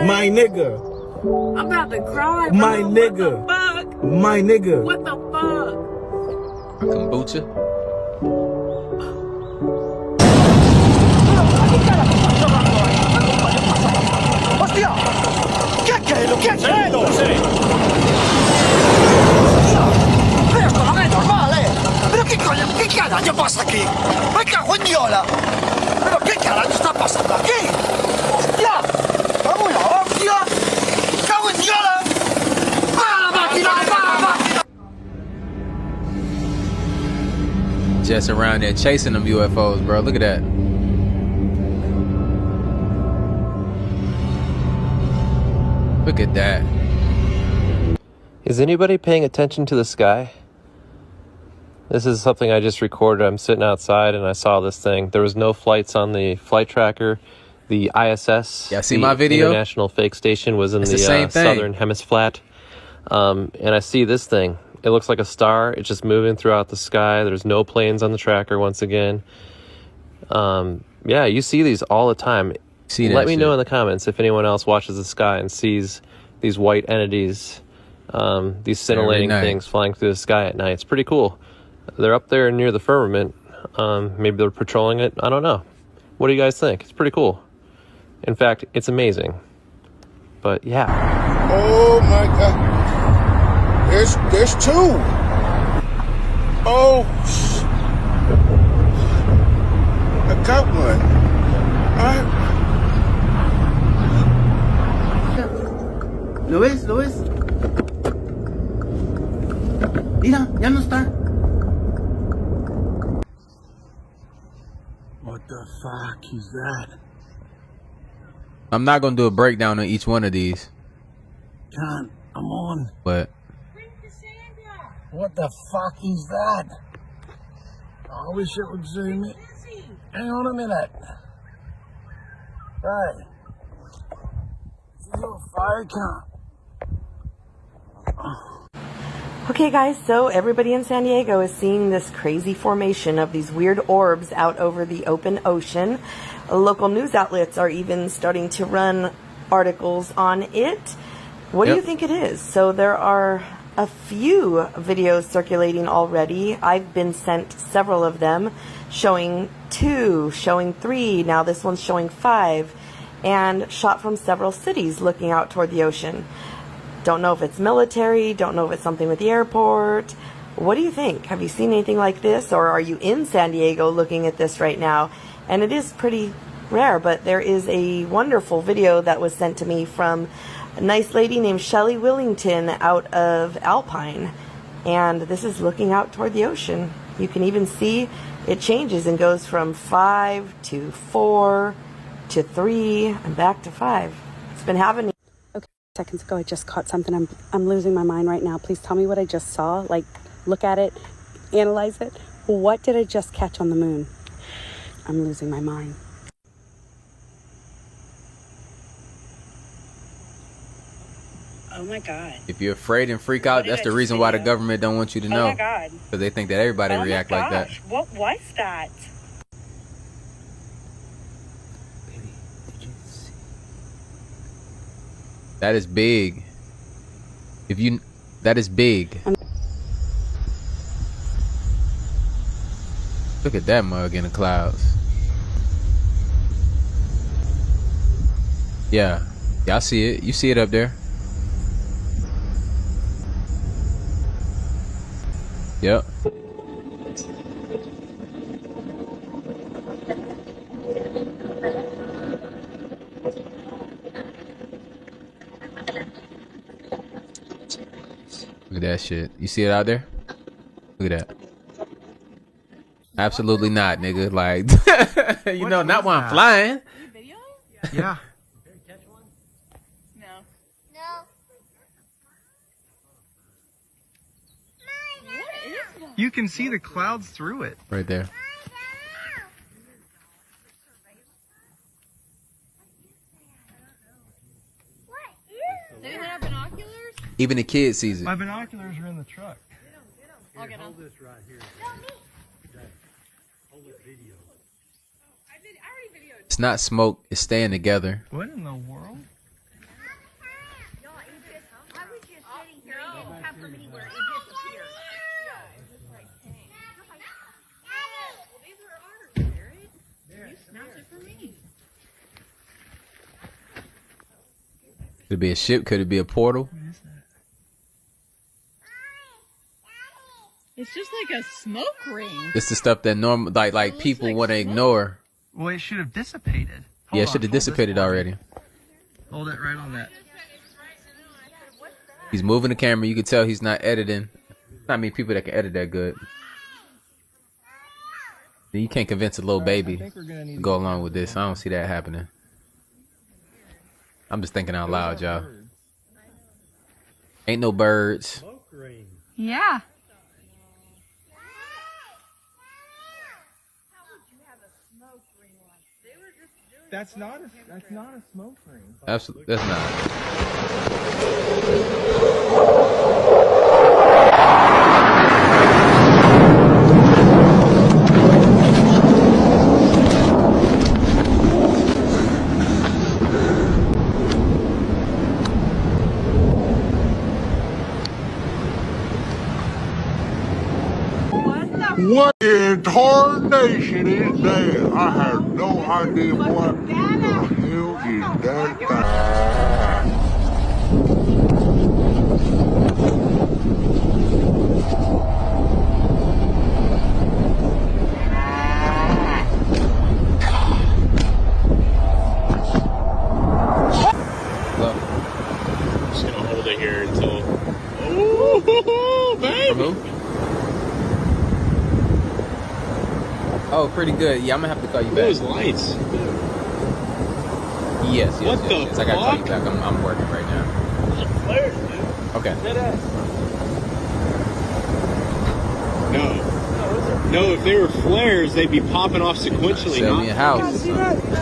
My nigga. I'm about to cry, bro. My nigga. What the fuck? My nigga. What the fuck? Kombucha. ¡Hostia! ¿Qué ha caído? ¿Qué ha caído? No sé. Pero esto no es normal, ¿eh? ¿Pero qué coño? ¿Qué carajo pasa aquí? ¡Me cago en Diola! ¿Pero qué carajo está pasando aquí? ¡Hostia! ¡Cago en la hostia! ¡Cago en Diola! ¡Para la máquina! ¡Para la máquina! Just around there chasing them UFOs, bro. Look at that. Look at that. Is anybody paying attention to the sky? This is something I just recorded. I'm sitting outside and I saw this thing. There was no flights on the flight tracker. The ISS, yeah, see my video? International Fake Station, was in the southern hemisphere. And I see this thing. It looks like a star. It's just moving throughout the sky. There's no planes on the tracker once again. Yeah, you see these all the time. Let me know in the comments if anyone else watches the sky and sees these white entities, these scintillating things flying through the sky at night. It's pretty cool. They're up there near the firmament. Maybe they're patrolling it. I don't know. What do you guys think? It's pretty cool. In fact, it's amazing. But yeah. Oh my God. There's two. Oh. I got one. ¿Lo ves? ¿Lo ves? Mira, ya no está. What the fuck is that? I'm not gonna do a breakdown on each one of these. John, I'm on. But what the fuck is that? I wish it would zoom in. Hang on a minute. Right. It's a little fire camp. Okay guys, so everybody in San Diego is seeing this crazy formation of these weird orbs out over the open ocean. Local news outlets are even starting to run articles on it. What do you think it is? So there are a few videos circulating already. I've been sent several of them, showing 2, showing 3, now this one's showing 5, and shot from several cities looking out toward the ocean. Don't know if it's military, don't know if it's something with the airport. What do you think? Have you seen anything like this, or are you in San Diego looking at this right now? And it is pretty rare, but there is a wonderful video that was sent to me from a nice lady named Shelly Willington out of Alpine, and this is looking out toward the ocean. You can even see it changes and goes from 5 to 4 to 3 and back to 5. It's been happening. Okay, seconds ago I just caught something. I'm losing my mind right now. Please tell me what I just saw. Like, look at it, analyze it. What did I just catch on the moon? I'm losing my mind. Oh my God. If you're afraid and freak out, that's the reason why the government don't want you to know. Oh my God. Because they think that everybody react like that. What was that? Baby, did you see? That is big. That is big. Look at that mug in the clouds. Yeah. Y'all see it. You see it up there. Yep. Look at that shit. You see it out there? Look at that. Absolutely not, nigga. Like, you know, not while I'm flying. Yeah. You can see the clouds through it. Right there. Does anyone have binoculars? Even the kid sees it. My binoculars are in the truck. I'll get them. Hold this right here. Hold this video. I already videoed. It's not smoke. It's staying together. What in the world? didn't have from anywhere. It disappeared. Well, these were ours, Jared. You snapped it from me. Could it be a ship? Could it be a portal? It's just like a smoke ring. It's the stuff that normal like people want to ignore. Well, it should have dissipated. Yeah, it should have dissipated already. Hold it right on that. He's moving the camera. You can tell he's not editing. Not many people that can edit that good. You can't convince a little baby to go along with this. I don't see that happening. I'm just thinking out loud, y'all. Ain't no birds. Yeah. That's not a smoke ring. Absolutely, that's not. What in tarnation is that? I have no idea what the hell is that thing. I'm just gonna hold it here until. Oh, baby! Oh, pretty good. Yeah, I'm gonna have to call you back. Those lights. Yes. What the yes. I gotta call you back. I'm working right now. Flares, dude. Okay. No, if they were flares, they'd be popping off sequentially. Sell me a house. or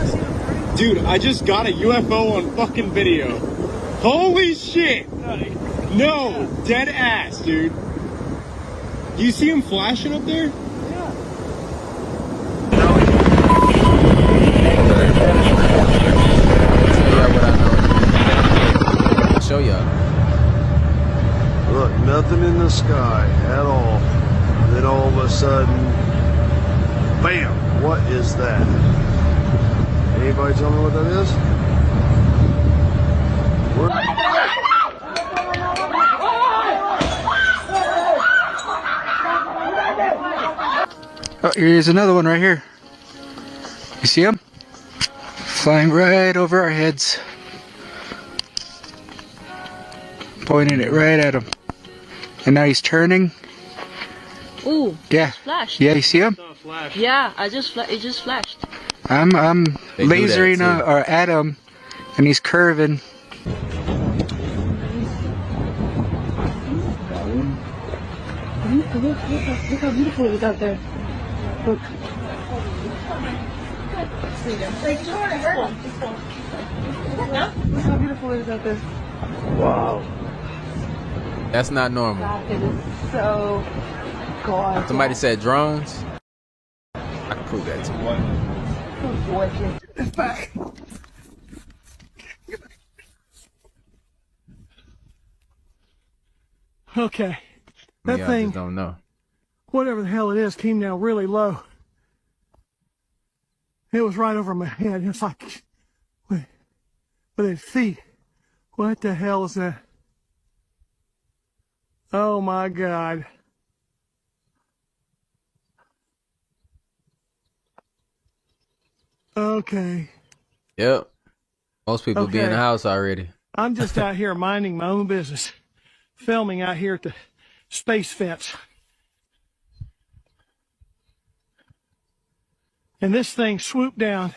something. Dude, I just got a UFO on fucking video. Holy shit! No, dead ass, dude. Do you see him flashing up there? Show y'all. Look, nothing in the sky at all. Then all of a sudden, bam! What is that? Anybody tell me what that is? Oh, here's another one right here. You see him? Flying right over our heads. Pointing it right at him. And now he's turning. Ooh. Yeah. Flashed. Yeah, you see him? Yeah, it just flashed. I'm lasering at him, and he's curving. Look how beautiful it is out there. Look. Look how beautiful it is out there. Wow. That's not normal. It is so gorgeous. Somebody said drones. I can prove that to you. So gorgeous. It's back. Okay. That thing, just don't know. whatever the hell it is, came down really low. It was right over my head. It's like, wait, with its feet. What the hell is that? Oh my God. Okay. Yep. Most people be in the house already. I'm just out here minding my own business. Filming out here at the space fence. And this thing swooped down.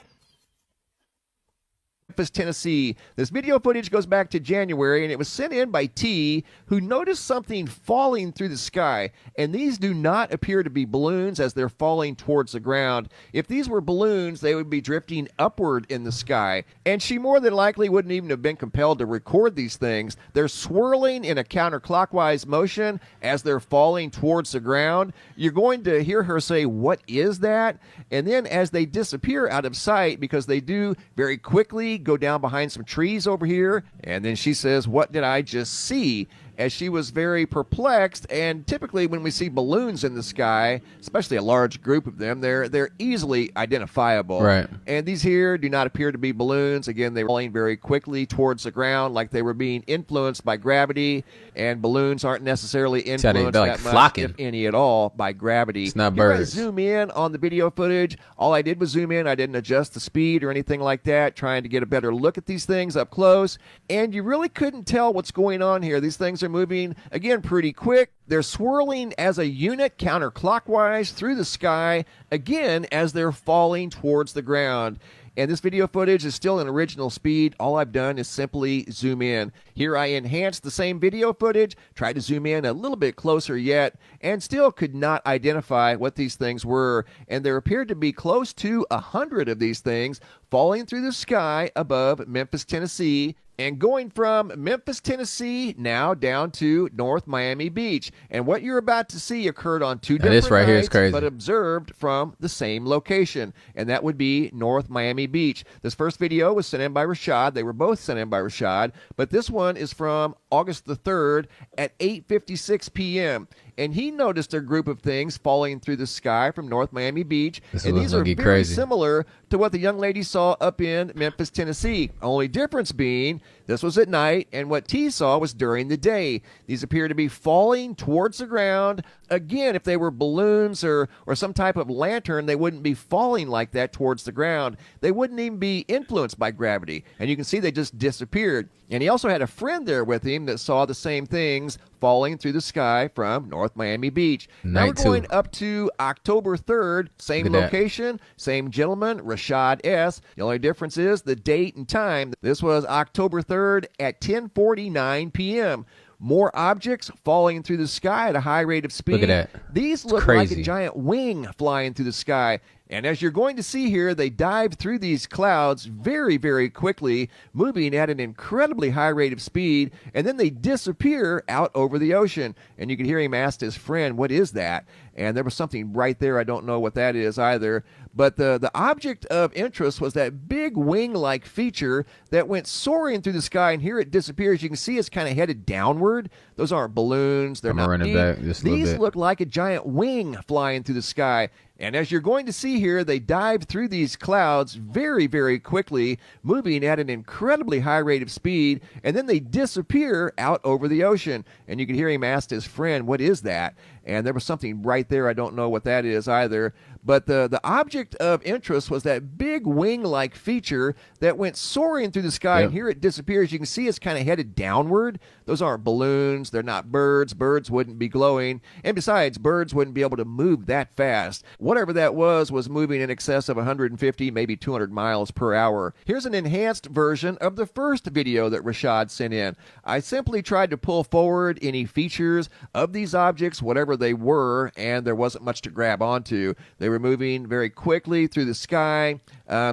Memphis, Tennessee. This video footage goes back to January, and it was sent in by T, who noticed something falling through the sky. And these do not appear to be balloons as they're falling towards the ground. If these were balloons, they would be drifting upward in the sky. And she more than likely wouldn't even have been compelled to record these things. They're swirling in a counterclockwise motion as they're falling towards the ground. You're going to hear her say, "What is that?" And then as they disappear out of sight, because they do very quickly go down behind some trees over here, and then she says, "What did I just see?" as she was very perplexed. And typically when we see balloons in the sky, especially a large group of them, they're easily identifiable. Right. And these here do not appear to be balloons. Again, they were falling very quickly towards the ground like they were being influenced by gravity, and balloons aren't necessarily influenced like that much, flocking. if any at all, by gravity. It's not Here I birds. zoom in on the video footage. All I did was zoom in. I didn't adjust the speed or anything like that, trying to get a better look at these things up close. And you really couldn't tell what's going on here. These things are moving, again, pretty quick. They're swirling as a unit counterclockwise through the sky, again, as they're falling towards the ground. And this video footage is still in original speed. All I've done is simply zoom in. Here I enhanced the same video footage, tried to zoom in a little bit closer yet, and still could not identify what these things were. And there appeared to be close to 100 of these things falling through the sky above Memphis, Tennessee, and going from Memphis, Tennessee, now down to North Miami Beach. And what you're about to see occurred on two different this right nights, here is crazy. but observed from the same location, and that would be North Miami Beach. This first video was sent in by Rashad. They were both sent in by Rashad, but this one is from August the 3rd at 8:56 p.m., and he noticed a group of things falling through the sky from North Miami Beach, and these are very crazy. similar to what the young lady saw up in Memphis, Tennessee. Only difference being this was at night, and what T saw was during the day. These appear to be falling towards the ground. Again, if they were balloons or some type of lantern, they wouldn't be falling like that towards the ground. They wouldn't even be influenced by gravity, and you can see they just disappeared. And he also had a friend there with him that saw the same things falling through the sky from North Miami Beach. Now we're going up to October 3rd, same location, same gentleman, Rashad S. The only difference is the date and time. This was October 3rd at 10:49 p.m. More objects falling through the sky at a high rate of speed. Look at that. These look like a giant wing flying through the sky. And as you're going to see here, they dive through these clouds very, very quickly, moving at an incredibly high rate of speed, and then they disappear out over the ocean. And you can hear him ask his friend, what is that? And there was something right there. I don't know what that is either. But the object of interest was that big wing-like feature that went soaring through the sky, and here it disappears. You can see it's kind of headed downward. Those aren't balloons. They're not running back just a little These bit. look like a giant wing flying through the sky. And as you're going to see here, they dive through these clouds very, very quickly, moving at an incredibly high rate of speed, and then they disappear out over the ocean. And you can hear him ask his friend, what is that? And there was something right there. I don't know what that is either. But the object of interest was that big wing-like feature that went soaring through the sky, and here it disappears. You can see it's kind of headed downward. Those aren't balloons. They're not birds. Birds wouldn't be glowing. And besides, birds wouldn't be able to move that fast. Whatever that was moving in excess of 150, maybe 200 miles per hour. Here's an enhanced version of the first video that Rashad sent in. I simply tried to pull forward any features of these objects, whatever they were, and there wasn't much to grab onto. They were moving very quickly through the sky.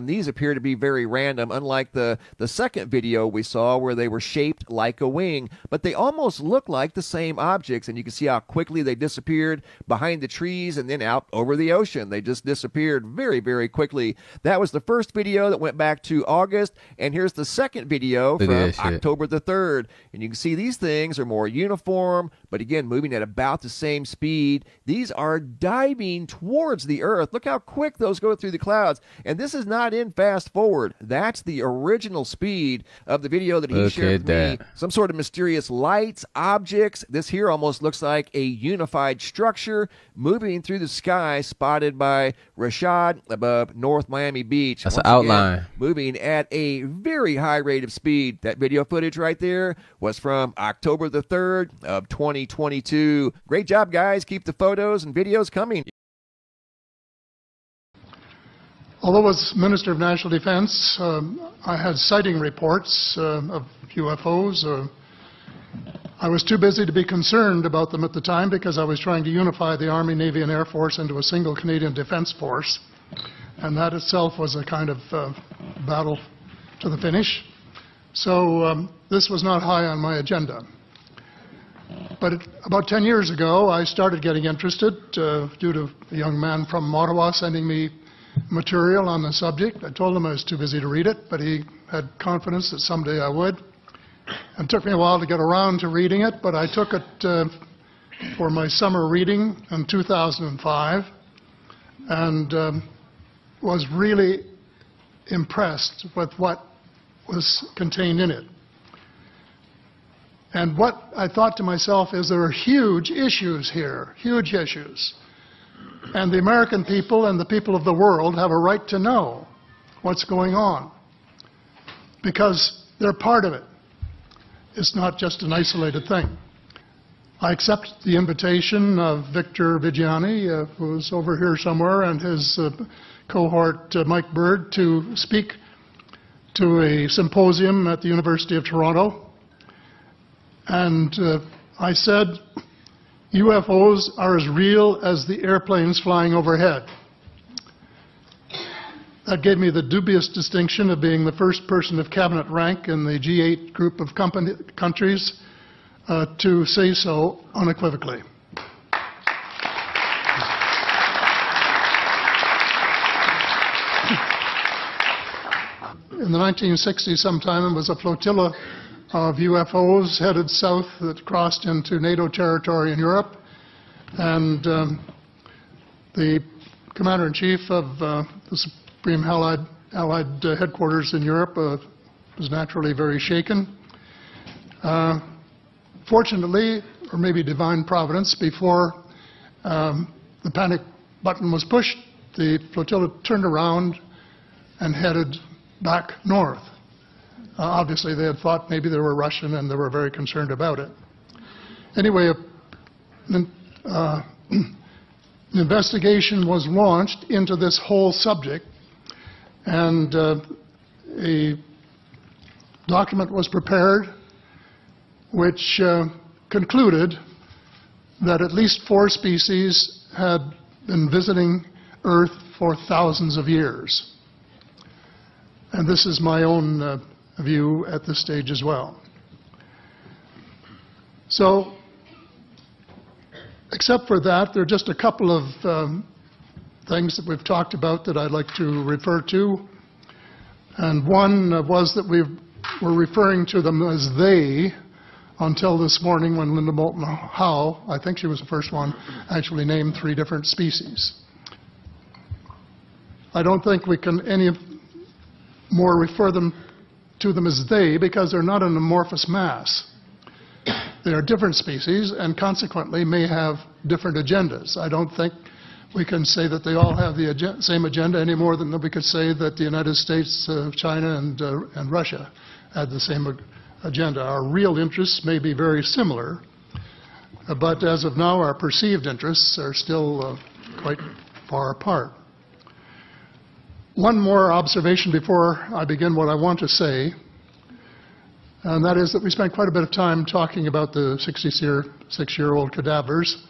These appear to be very random, unlike the second video we saw where they were shaped like a wing, but they almost look like the same objects, and you can see how quickly they disappeared behind the trees and then out over the ocean. They just disappeared very, very quickly. That was the first video that went back to August, and here's the second video from October the 3rd. And you can see these things are more uniform, but again, moving at about the same speed. These are diving towards the earth. Look how quick those go through the clouds. And this is not in fast forward. That's the original speed of the video that he shared with me. Some sort of mysterious lights, objects. This here almost looks like a unified structure moving through the sky, spotted by Rashad above North Miami Beach. That's an outline. Moving at a very high rate of speed. That video footage right there was from October the 3rd of 2022. Great job, guys. Keep the photos and videos coming. Although as Minister of National Defense, I had sighting reports of UFOs. I was too busy to be concerned about them at the time because I was trying to unify the Army, Navy, and Air Force into a single Canadian Defense Force. And that itself was a kind of battle to the finish. So this was not high on my agenda. But about 10 years ago, I started getting interested due to a young man from Ottawa sending me material on the subject. I told him I was too busy to read it, but he had confidence that someday I would. It took me a while to get around to reading it, but I took it for my summer reading in 2005 and was really impressed with what was contained in it. And what I thought to myself is there are huge issues here, huge issues. And the American people and the people of the world have a right to know what's going on because they're part of it. It's not just an isolated thing. I accept the invitation of Victor Vigiani, who's over here somewhere, and his cohort, Mike Bird, to speak to a symposium at the University of Toronto. And I said, UFOs are as real as the airplanes flying overhead. That gave me the dubious distinction of being the first person of cabinet rank in the G8 group of countries to say so unequivocally. In the 1960s sometime, it was a flotilla of UFOs headed south that crossed into NATO territory in Europe. And the commander-in-chief of the Supreme Allied headquarters in Europe was naturally very shaken. Fortunately, or maybe divine providence, before the panic button was pushed, the flotilla turned around and headed back north. Obviously, they had thought maybe they were Russian and they were very concerned about it. Anyway, an investigation was launched into this whole subject, and a document was prepared which concluded that at least 4 species had been visiting Earth for thousands of years. And this is my own view at this stage as well. So, except for that, there are just a couple of things that we've talked about that I'd like to refer to. And one was that we were referring to them as they until this morning when Linda Moulton Howe, I think she was the first one, actually named 3 different species. I don't think we can any more refer to them as they because they're not an amorphous mass. They are different species and consequently may have different agendas. I don't think we can say that they all have the same agenda any more than we could say that the United States, China, and Russia had the same agenda. Our real interests may be very similar, but as of now, our perceived interests are still quite far apart. One more observation before I begin what I want to say, and that is that we spent quite a bit of time talking about the 66-year-old cadavers,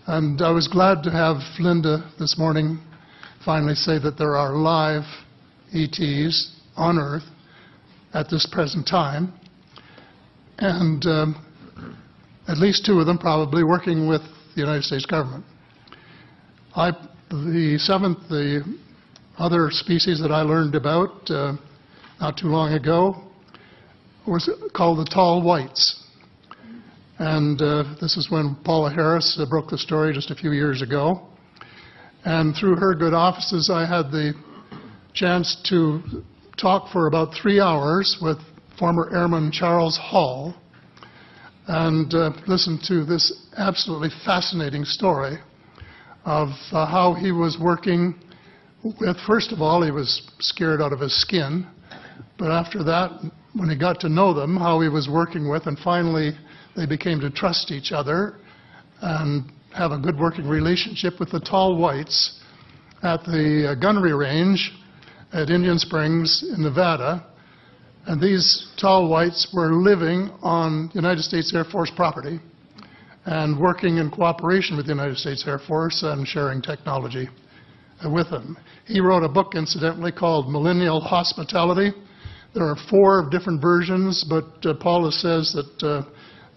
and I was glad to have Linda this morning finally say that there are live ETs on Earth at this present time, and at least 2 of them probably working with the United States government. The other species that I learned about not too long ago was called the tall whites. And this is when Paula Harris broke the story just a few years ago. And through her good offices, I had the chance to talk for about 3 hours with former Airman Charles Hall and listen to this absolutely fascinating story of how he was working with, first of all, he was scared out of his skin, but after that, when he got to know them, how he was working with, and finally they became to trust each other and have a good working relationship with the tall whites at the gunnery range at Indian Springs in Nevada. And these tall whites were living on United States Air Force property and working in cooperation with the United States Air Force and sharing technology with them. He wrote a book, incidentally, called Millennial Hospitality. There are 4 different versions, but Paula says that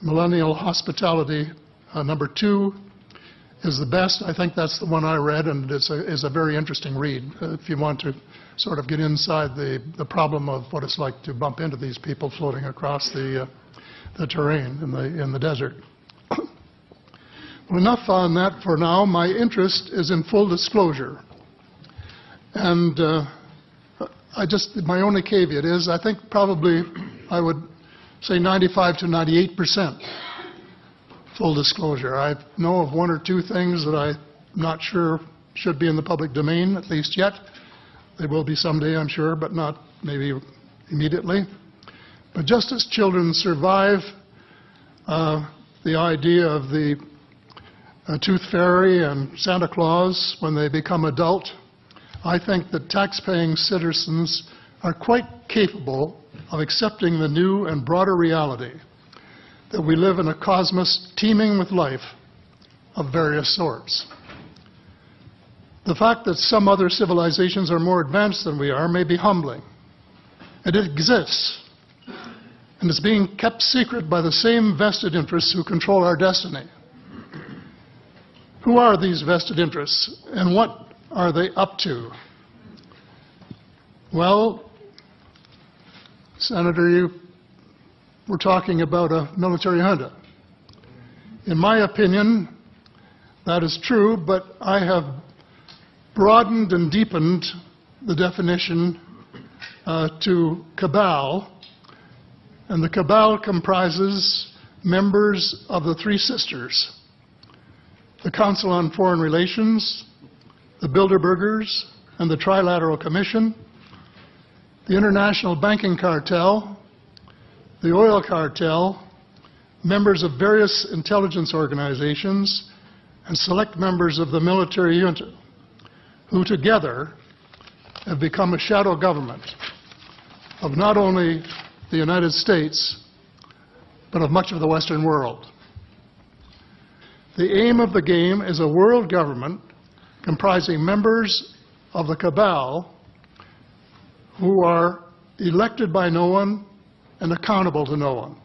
Millennial Hospitality number 2 is the best. I think that's the one I read, and it's a very interesting read if you want to sort of get inside the problem of what it's like to bump into these people floating across the the terrain in the desert. Well, enough on that for now. My interest is in full disclosure. And my only caveat is I think probably I would say 95 to 98% full disclosure. I know of one or two things that I'm not sure should be in the public domain, at least yet. They will be someday, I'm sure, but not maybe immediately. But just as children survive the idea of the Tooth Fairy and Santa Claus when they become adult, I think that tax-paying citizens are quite capable of accepting the new and broader reality that we live in a cosmos teeming with life of various sorts. The fact that some other civilizations are more advanced than we are may be humbling. And it exists. And it's being kept secret by the same vested interests who control our destiny. Who are these vested interests, and what are they up to? Well, Senator, you were talking about a military junta. In my opinion, that is true, but I have broadened and deepened the definition to cabal, and the cabal comprises members of the Three Sisters: the Council on Foreign Relations, the Bilderbergers, and the Trilateral Commission, the International Banking Cartel, the Oil Cartel, members of various intelligence organizations, and select members of the military junta, who together have become a shadow government of not only the United States, but of much of the Western world. The aim of the game is a world government comprising members of the cabal who are elected by no one and accountable to no one.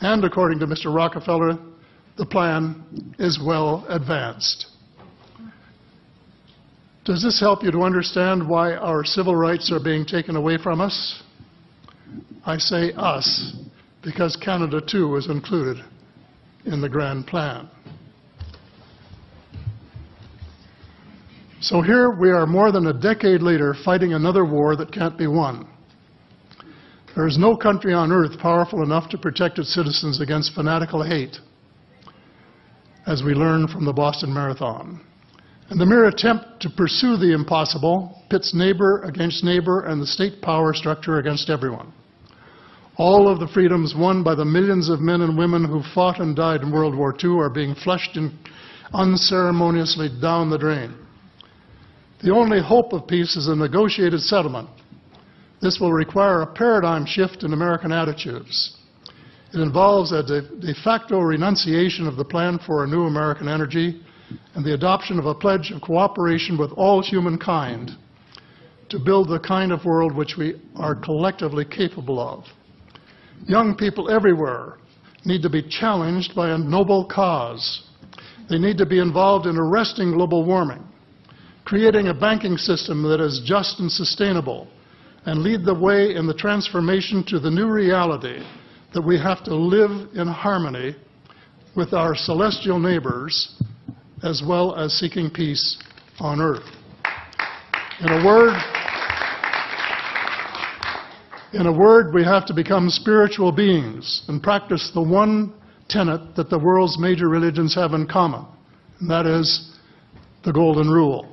And according to Mr. Rockefeller, the plan is well advanced. Does this help you to understand why our civil rights are being taken away from us? I say us, because Canada too is included in the grand plan. So here we are more than a decade later fighting another war that can't be won. There is no country on earth powerful enough to protect its citizens against fanatical hate, as we learned from the Boston Marathon. And the mere attempt to pursue the impossible pits neighbor against neighbor and the state power structure against everyone. All of the freedoms won by the millions of men and women who fought and died in World War II are being flushed unceremoniously down the drain. The only hope of peace is a negotiated settlement. This will require a paradigm shift in American attitudes. It involves a de facto renunciation of the plan for a new American energy and the adoption of a pledge of cooperation with all humankind to build the kind of world which we are collectively capable of. Young people everywhere need to be challenged by a noble cause. They need to be involved in arresting global warming, creating a banking system that is just and sustainable, and lead the way in the transformation to the new reality that we have to live in harmony with our celestial neighbors, as well as seeking peace on earth. In a word, we have to become spiritual beings and practice the one tenet that the world's major religions have in common, and that is the Golden Rule.